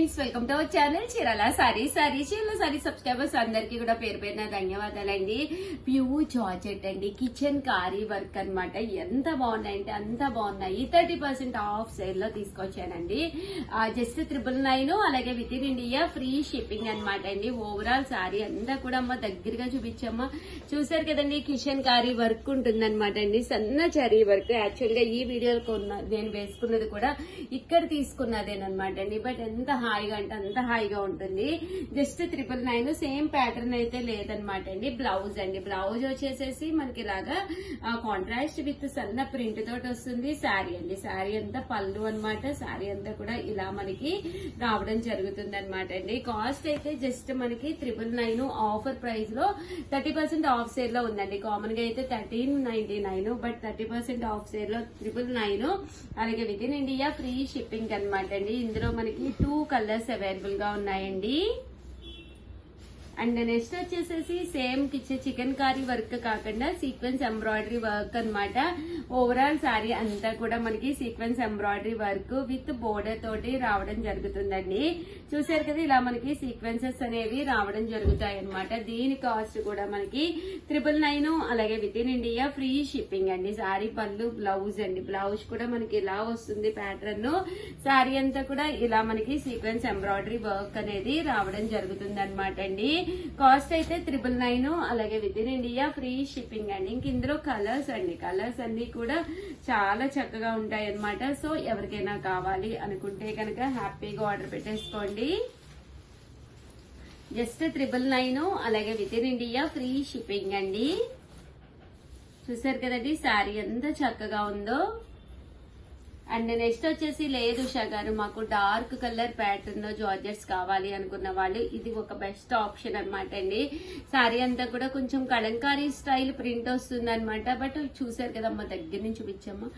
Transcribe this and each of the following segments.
Friends, welcome to our channel Chirala sorry subscribers అందరికి కూడా పేరు పేరున ధన్యవాదాలండి. ప్యూర్ జార్జెట్ అండి, కిచెన్ కారీ వర్క్ అన్నమాట. ఎంత బాగున్నాయంటే అంత బాగున్నాయి. 30% ఆఫ్ సేల్ లో తీసుకొచ్చానండి. జస్ట్ 999, అలాగే with in India free shipping అనమాట అండి. ఓవరాల్ సారీ అంతా కూడా అమ్మ దగ్గరగా చూపించమ్మా. చూసారు కదండి, కిచెన్ కారీ వర్క్ ఉంటుందన్నమాట అండి. సన్న చరీ వర్క్. యాక్చువల్ గా ఈ వీడియోలో నేను వేసుకున్నది కూడా ఇక్కడ తీసుకున్నదేనమాట అండి. బట్ ఎంత హాయిగా అంటే అంత హాయిగా ఉంటుంది. జస్ట్ 999, సేమ్ ప్యాటర్న్ అయితే లేదనమాట అండి. బ్లౌజ్ అండి, బ్లౌజ్ వచ్చేసేసి మనకి ఇలాగా కాంట్రాస్ట్ విత్ సన్న ప్రింట్ తోటి వస్తుంది. శారీ అండి, శారీ అంతా పళ్ళు అనమాట. శారీ అంతా కూడా ఇలా మనకి రావడం జరుగుతుంది అనమాట అండి. కాస్ట్ అయితే జస్ట్ మనకి 999 ఆఫర్ ప్రైస్ లో 30% ఆఫ్ సేల్ లో ఉందండి. కామన్ గా అయితే 1399, బట్ 30% ఆఫ్ సేల్ లో 999. అలాగే with in India free shipping అనమాట అండి. ఇందులో మనకి 2 కలర్స్ అవైలబుల్ గా ఉన్నాయండి. అండ్ నెక్స్ట్ వచ్చేసేసి సేమ్ చికెన్ కారీ వర్క్ కాకుండా సీక్వెన్స్ ఎంబ్రాయిడరీ వర్క్ అనమాట. ఓవరాల్ సారీ అంతా కూడా మనకి sequence embroidery work with border తోటి రావడం జరుగుతుందండి. చూసారు కదా, ఇలా మనకి సీక్వెన్సెస్ అనేవి రావడం జరుగుతాయి అనమాట. దీని కాస్ట్ కూడా మనకి 999, అలాగే with in India free shipping అండి. సారీ పళ్ళు, బ్లౌజ్ అండి. బ్లౌజ్ కూడా మనకి ఇలా వస్తుంది ప్యాటర్న్. సారీ అంతా కూడా ఇలా మనకి సీక్వెన్స్ ఎంబ్రాయిడరీ వర్క్ అనేది రావడం జరుగుతుంది అనమాట అండి. కాస్ట్ అయితే 999, అలాగే with in India free shipping అండి. ఇంక ఇందులో కలర్స్ అండి, కలర్స్ అన్ని కూడా చాలా చక్కగా ఉంటాయి అనమాట. సో ఎవరికైనా కావాలి అనుకుంటే కనుక హ్యాపీగా ఆర్డర్ పెట్టేసుకోండి. జస్ట్ 999, అలాగే with in India free shipping అండి. చూసారు కదండి శారీ ఎంత చక్కగా ఉందో. అండ్ నెక్స్ట్ వచ్చేసి లేదు ఉషా గారు, మాకు డార్క్ కలర్ ప్యాటర్న్ లో జార్జెట్స్ కావాలి అనుకున్న వాళ్ళు ఇది ఒక బెస్ట్ ఆప్షన్ అనమాట అండి. శారీ అంతా కూడా కొంచెం కలంకారీ స్టైల్ ప్రింట్ వస్తుంది అనమాట. బట్ చూసారు కదమ్మా, దగ్గర నుంచి చూపించమ్మా.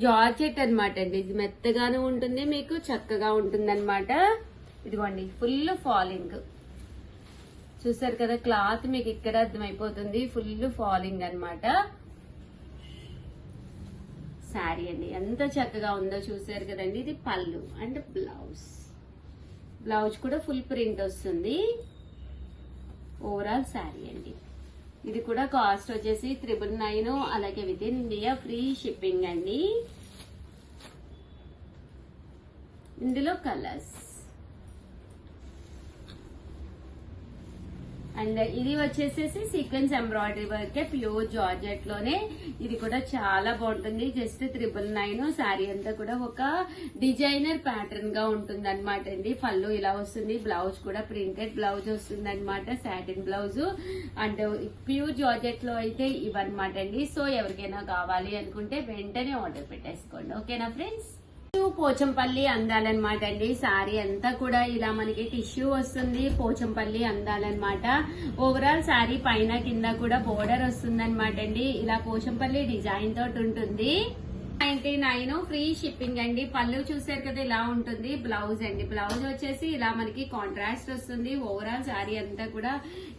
జార్జెట్ అనమాట అండి. ఇది మెత్తగానే ఉంటుంది, మీకు చక్కగా ఉంటుంది అనమాట. ఇదిగోండి ఫుల్ ఫాలింగ్. చూసారు కదా, క్లాత్ మీకు ఇక్కడ అర్థమైపోతుంది. ఫుల్ ఫాలింగ్ అనమాట శారీ అండి. ఎంత చక్కగా ఉందో చూసారు కదండి. ఇది పళ్ళు అండ్ బ్లౌజ్. బ్లౌజ్ కూడా ఫుల్ ప్రింట్ వస్తుంది. ఓవరాల్ శారీ అండి. ఇది కూడా కాస్ట్ వచ్చేసి 999, అలాగే with in India free shipping అండి. ఇందులో కలర్స్ అండ్ ఇది వచ్చేసేసి sequence embroidery work, pure georgette లోనే. ఇది కూడా చాలా బాగుంటుంది. జస్ట్ 999. శారీ అంతా కూడా ఒక డిజైనర్ ప్యాటర్న్ గా ఉంటుంది అనమాట అండి. పళ్ళు ఇలా వస్తుంది, బ్లౌజ్ కూడా ప్రింటెడ్ బ్లౌజ్ వస్తుంది అనమాట. Satin blouse. And pure georgette లో అయితే ఇవన్నమాట అండి. సో ఎవరికైనా కావాలి అనుకుంటే వెంటనే ఆర్డర్ పెట్టేసుకోండి. ఓకేనా ఫ్రెండ్స్? పోచంపల్లి అందాలన్నమాట అండి. శారీ అంతా కూడా ఇలా మనకి టిష్యూ వస్తుంది. పోచంపల్లి అందాలన్నమాట. ఓవరాల్ శారీ పైన కింద కూడా బోర్డర్ వస్తుంది అనమాట అండి. ఇలా పోచంపల్లి డిజైన్ తోటి ఉంటుంది. 99 ఫ్రీ షిప్పింగ్ అండి. పళ్ళు చూసారు కదా ఇలా ఉంటుంది. బ్లౌజ్ అండి, బ్లౌజ్ వచ్చేసి ఇలా మనకి కాంట్రాస్ట్ వస్తుంది. ఓవరాల్ శారీ అంతా కూడా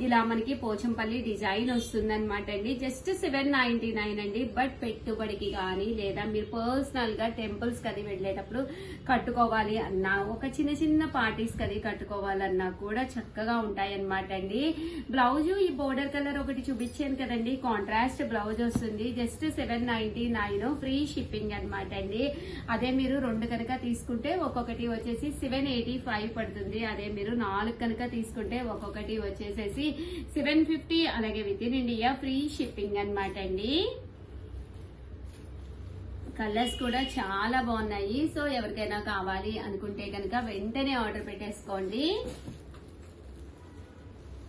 ఇలా మనకి పోచంపల్లి డిజైన్ వస్తుంది అనమాట అండి. జస్ట్ 799 అండి. బట్ పెట్టుబడికి కానీ లేదా మీరు పర్సనల్ గా టెంపుల్స్ కది వెళ్ళేటప్పుడు కట్టుకోవాలి అన్నా, ఒక చిన్న చిన్న పార్టీస్ కది కట్టుకోవాలన్నా కూడా చక్కగా ఉంటాయి అనమాట అండి. బ్లౌజ్ ఈ బోర్డర్ కలర్ ఒకటి చూపించాను కదండి, కాంట్రాస్ట్ బ్లౌజ్ వస్తుంది. జస్ట్ 799 ఫ్రీ షిప్పింగ్ అనమాట అండి. అదే మీరు 2 కనుక తీసుకుంటే ఒక్కొక్కటి వచ్చేసి 785 పడుతుంది. అదే మీరు 4 కనుక తీసుకుంటే ఒక్కొక్కటి వచ్చేసేసి 750, అలాగే with in India free shipping అనమాట అండి. కలర్స్ కూడా చాలా బాగున్నాయి. సో ఎవరికైనా కావాలి అనుకుంటే కనుక వెంటనే ఆర్డర్ పెట్టేసుకోండి.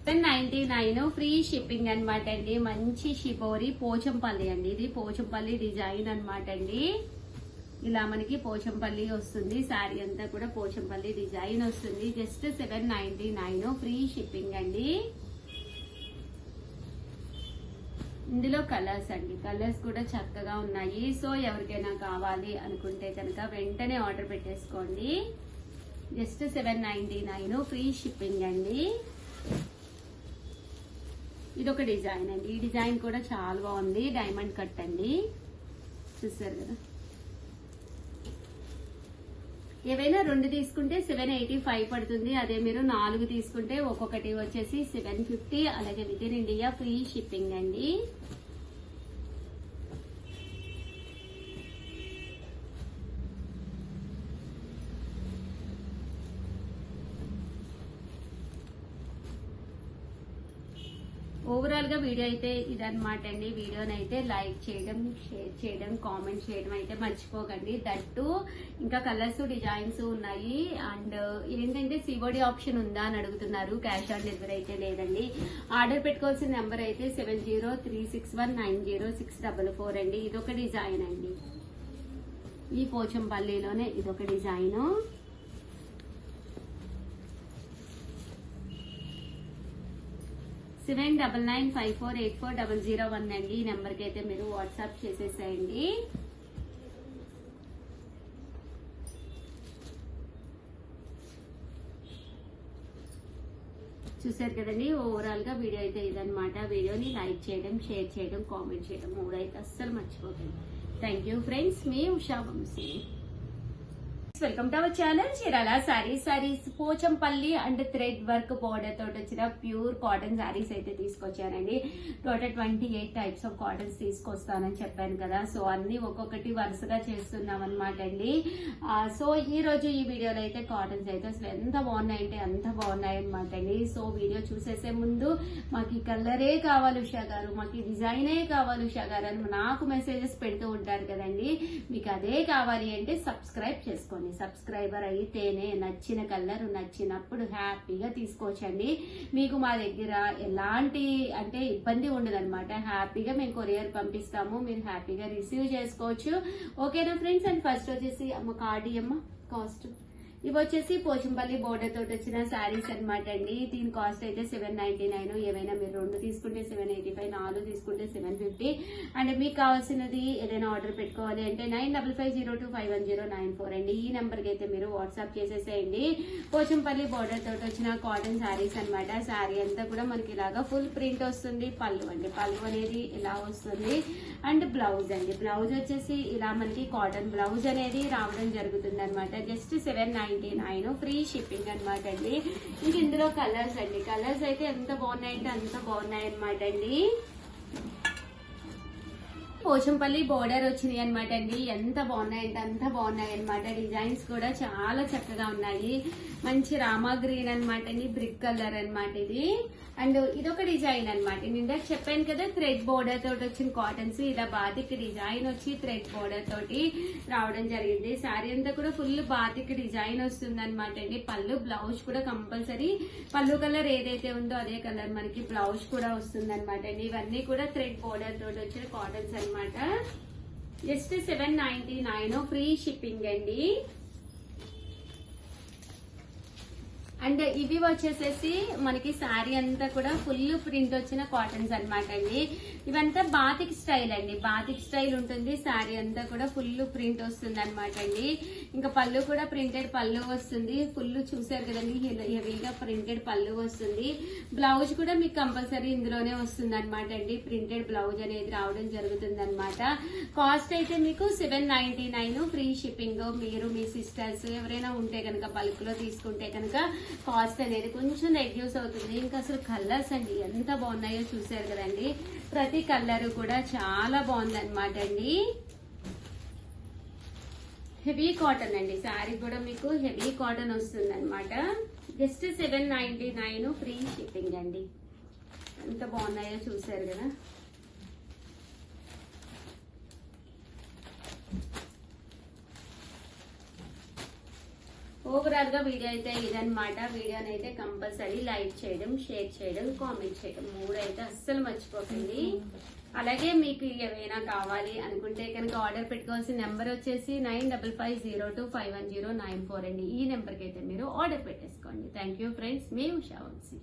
799 ఫ్రీ షిప్పింగ్ అనమాట అండి. మంచి షిబోరి పోచంపల్లి అండి. ఇది పోచంపల్లి డిజైన్ అనమాట అండి. ఇలా మనకి పోచంపల్లి వస్తుంది. శారీ అంతా కూడా పోచంపల్లి డిజైన్ వస్తుంది. జస్ట్ 799 ఫ్రీ షిప్పింగ్ అండి. ఇందులో కలర్స్ అండి, కలర్స్ కూడా చక్కగా ఉన్నాయి. సో ఎవరికైనా కావాలి అనుకుంటే కనుక వెంటనే ఆర్డర్ పెట్టేసుకోండి. జస్ట్ 799 ఫ్రీ షిప్పింగ్ అండి. ఇదొక డిజైన్ అండి. ఈ డిజైన్ కూడా చాలా బాగుంది. డైమండ్ కట్ అండి. చూసారు కదా, ఏవైనా 2 తీసుకుంటే 785 పడుతుంది. అదే మీరు 4 తీసుకుంటే ఒక్కొక్కటి వచ్చేసి 750. అలాగే with in India free shipping అండి. ఓవరాల్ గా వీడియో అయితే ఇదన్నమాట అండి. వీడియోని అయితే లైక్ చేయడం, షేర్ చేయడం, కామెంట్ చేయడం అయితే మర్చిపోకండి. దట్టు ఇంకా కలర్స్, డిజైన్స్ ఉన్నాయి. అండ్ ఏంటంటే సిఓడి ఆప్షన్ ఉందా అని అడుగుతున్నారు. క్యాష్ ఆన్ డెలివరీ అయితే లేదండి. ఆర్డర్ పెట్టుకోవాల్సిన నెంబర్ అయితే 7036190644 అండి. ఇదొక డిజైన్ అండి. ఈ పోచంపల్లిలోనే ఇదొక డిజైన్. సెవెన్ 9995484001 అండి. ఈ నెంబర్కి అయితే మీరు వాట్సాప్ చేసేసేయండి. చూసారు కదండి. ఓవరాల్ గా వీడియో అయితే ఇదన్నమాట. వీడియోని లైక్ చేయడం, షేర్ చేయడం, కామెంట్ చేయడం 3 అయితే అస్సలు మర్చిపోకండి. Thank you friends. మీ Usha Vamshi. Welcome to our channel Chirala saris Pochampally and thread work border తోటి వచ్చిన ప్యూర్ కాటన్ సారీస్ అయితే తీసుకొచ్చానండి. టోటల్ 28 టైప్స్ ఆఫ్ కాటన్స్ తీసుకొస్తానని చెప్పాను కదా. సో అన్ని ఒక్కొక్కటి వరుసగా చేస్తున్నాం అనమాట అండి. సో ఈ రోజు ఈ వీడియోలో అయితే కాటన్స్ అయితే అసలు ఎంత బాగున్నాయంటే అంత బాగున్నాయి అనమాట అండి. సో వీడియో చూసేసే ముందు మాకు ఈ కలరే కావాలి ఉషా గారు, మాకు ఈ డిజైనే కావాలి ఉషా గారు అని నాకు మెసేజెస్ పెడుతూ ఉంటారు కదండి. మీకు అదే కావాలి అంటే సబ్స్క్రైబ్ చేసుకోండి. సబ్స్క్రైబర్ అయితేనే నచ్చిన కలర్ నచ్చినప్పుడు హ్యాపీగా తీసుకోవచ్చండి. మీకు మా దగ్గర ఎలాంటి అంటే ఇబ్బంది ఉండదన్నమాట. హ్యాపీగా మేము కొరియర్ పంపిస్తాము, మీరు హ్యాపీగా రిసీవ్ చేసుకోవచ్చు. ఓకేనా ఫ్రెండ్స్. అండ్ ఫస్ట్ వచ్చేసి అమ్మ కార్డు అమ్మ కాస్ట్ ఇవి వచ్చేసి పోచంపల్లి బోర్డర్ తోటి వచ్చిన శారీస్ అనమాట అండి. దీని కాస్ట్ అయితే 799. ఏవైనా మీరు 2 తీసుకుంటే 785, 4 తీసుకుంటే 750. అండ్ మీకు కావాల్సినది ఏదైనా ఆర్డర్ పెట్టుకోవాలి అంటే 9550251094 అండి. ఈ నెంబర్కి అయితే మీరు వాట్సాప్ చేసేసేయండి. పోచంపల్లి బోర్డర్ తోటి వచ్చిన కాటన్ శారీస్ అనమాట. శారీ అంతా కూడా మనకి ఇలాగా ఫుల్ ప్రింట్ వస్తుంది. పళ్ళు అండి, పళ్ళు అనేది ఇలా వస్తుంది. అండ్ బ్లౌజ్ అండి, బ్లౌజ్ వచ్చేసి ఇలా మనకి కాటన్ బ్లౌజ్ అనేది రావడం జరుగుతుంది అనమాట. జస్ట్ 799 ఫ్రీ షిప్పింగ్ అనమాట అండి. ఇంక ఇందులో కలర్స్ అండి, కలర్స్ అయితే ఎంత బాగున్నాయంటే అంత బాగున్నాయి అనమాట అండి. పోచంపల్లి బోర్డర్ వచ్చినాయి అనమాట అండి. ఎంత బాగున్నాయంటే అంత బాగున్నాయి అనమాట. డిజైన్స్ కూడా చాలా చక్కగా ఉన్నాయి. మంచి రామా గ్రీన్ అనమాట అండి, బ్రిక్ కలర్ అనమాట ఇది. అండ్ ఇదొక డిజైన్ అనమాట. నేను చెప్పాను కదా థ్రెడ్ బోర్డర్ తోటి వచ్చిన కాటన్స్. ఇలా బాతిక్ డిజైన్ వచ్చి థ్రెడ్ బోర్డర్ తోటి రావడం జరిగింది. శారీ అంతా కూడా ఫుల్ బాతిక్ డిజైన్ వస్తుంది అనమాట అండి. పళ్ళు బ్లౌజ్ కూడా కంపల్సరీ పళ్ళు కలర్ ఏదైతే ఉందో అదే కలర్ మనకి బ్లౌజ్ కూడా వస్తుంది అనమాట అండి. ఇవన్నీ కూడా థ్రెడ్ బోర్డర్ తోటి వచ్చిన కాటన్స్ అనమాట. జస్ట్ 799 ఫ్రీ షిప్పింగ్ అండి. అండ్ ఇవి వచ్చేసేసి మనకి శారీ అంతా కూడా ఫుల్ ప్రింట్ వచ్చిన కాటన్స్ అనమాట అండి. ఇవంతా బాతిక్ స్టైల్ అండి, బాతిక్ స్టైల్ ఉంటుంది. శారీ అంతా కూడా ఫుల్ ప్రింట్ వస్తుంది అనమాట అండి. ఇంకా పళ్ళు కూడా ప్రింటెడ్ పళ్ళు వస్తుంది. ఫుల్ చూసారు కదండి, హెవీగా ప్రింటెడ్ పళ్ళు వస్తుంది. బ్లౌజ్ కూడా మీకు కంపల్సరీ ఇందులోనే వస్తుంది అనమాట అండి. ప్రింటెడ్ బ్లౌజ్ అనేది రావడం జరుగుతుంది అనమాట. కాస్ట్ అయితే మీకు 799 ఫ్రీ షిప్పింగ్. మీరు మీ సిస్టర్స్ ఎవరైనా ఉంటే కనుక బల్క్ లో తీసుకుంటే కనుక కాస్ట్ అనేది కొంచెం రెడ్యూస్ అవుతుంది. ఇంకా అసలు కలర్స్ అండి ఎంత బాగున్నాయో చూసారు కదండి. ప్రతి కలర్ కూడా చాలా బాగుంది అనమాట అండి. హెవీ కాటన్ అండి, శారీ కూడా మీకు హెవీ కాటన్ వస్తుంది అనమాట. జస్ట్ 799 ఫ్రీ షిప్పింగ్ అండి. ఎంత బాగున్నాయో చూసారు కదా. ఓవరాల్ గా వీడియో అయితే ఇదనమాట. వీడియోని అయితే కంపల్సరీ లైక్ చేయడం, షేర్ చేయడం, కామెంట్ చేయడం 3 అయితే అస్సలు మర్చిపోకండి. అలాగే మీకు ఏమైనా కావాలి అనుకుంటే కనుక ఆర్డర్ పెట్టుకోవాల్సిన నెంబర్ వచ్చేసి 9550211094 అండి. ఈ నెంబర్కి అయితే మీరు ఆర్డర్ పెట్టేసుకోండి. Thank you friends. మీ ఉషా వంశీ.